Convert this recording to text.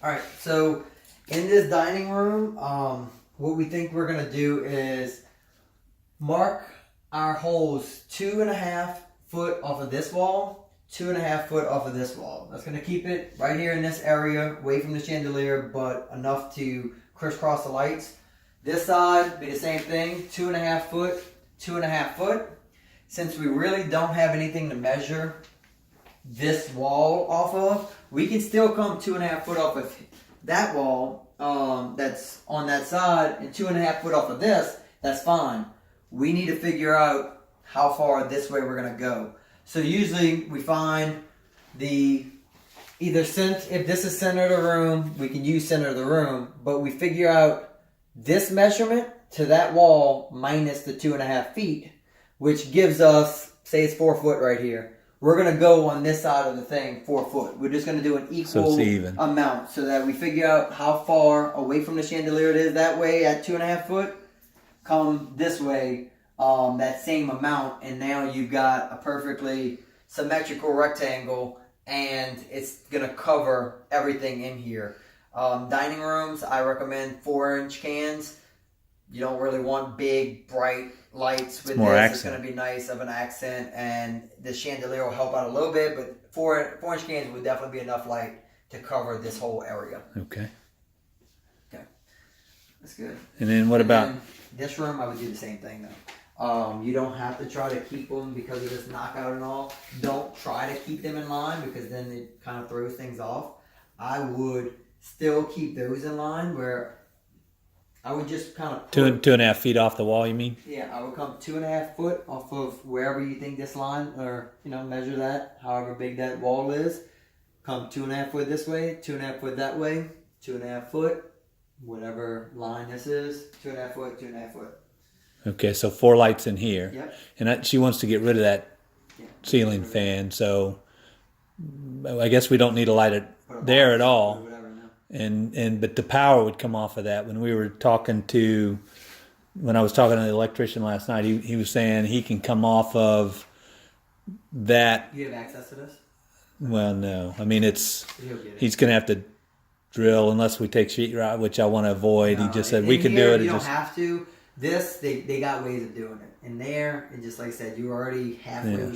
All right, so in this dining room, what we think we're gonna do is mark our holes 2.5 foot off of this wall, 2.5 foot off of this wall. That's gonna keep it right here in this area, away from the chandelier, but enough to crisscross the lights. This side be the same thing, 2.5 foot, 2.5 foot. Since we really don't have anything to measure this wall off of, we can still come 2.5 foot off of that wall that's on that side and 2.5 foot off of this. That's fine. We need to figure out how far this way we're gonna go. So usually we find the if this is center of the room, we can use center of the room, but we figure out this measurement to that wall minus the 2.5 feet, which gives us, say it's 4 foot right here. We're gonna go on this side of the thing 4 foot. We're just gonna do an equal amount so that we figure out how far away from the chandelier it is that way at 2.5 foot. Come this way, that same amount, and now you've got a perfectly symmetrical rectangle, and it's gonna cover everything in here. Dining rooms, I recommend 4-inch cans. You don't really want big, bright lights with this. It's going to be nice of an accent, and the chandelier will help out a little bit, but 4-inch cans would definitely be enough light to cover this whole area. Okay. Okay. That's good. And then what about this room? I would do the same thing though. You don't have to try to keep them because of this knockout and all. Don't try to keep them in line because then it kind of throws things off. I would still keep those in line where I would just kind of 2.5 feet off the wall, you mean? Yeah, I would come 2.5 foot off of wherever you think this line, or measure that, however big that wall is. Come 2.5 foot this way, 2.5 foot that way, 2.5 foot, whatever line this is, 2.5 foot, 2.5 foot. Okay, so 4 lights in here. Yep. And she wants to get rid of that ceiling fan, so I guess we don't need a light there at all. But the power would come off of that. When I was talking to the electrician last night, he was saying he can come off of that. You have access to this? Well, no. I mean, he's going to have to drill unless we take sheetrock, which I want to avoid. No, he just said we can do it. You don't have to. This, they got ways of doing it. In there, and just like I said, you already halfway. Yeah.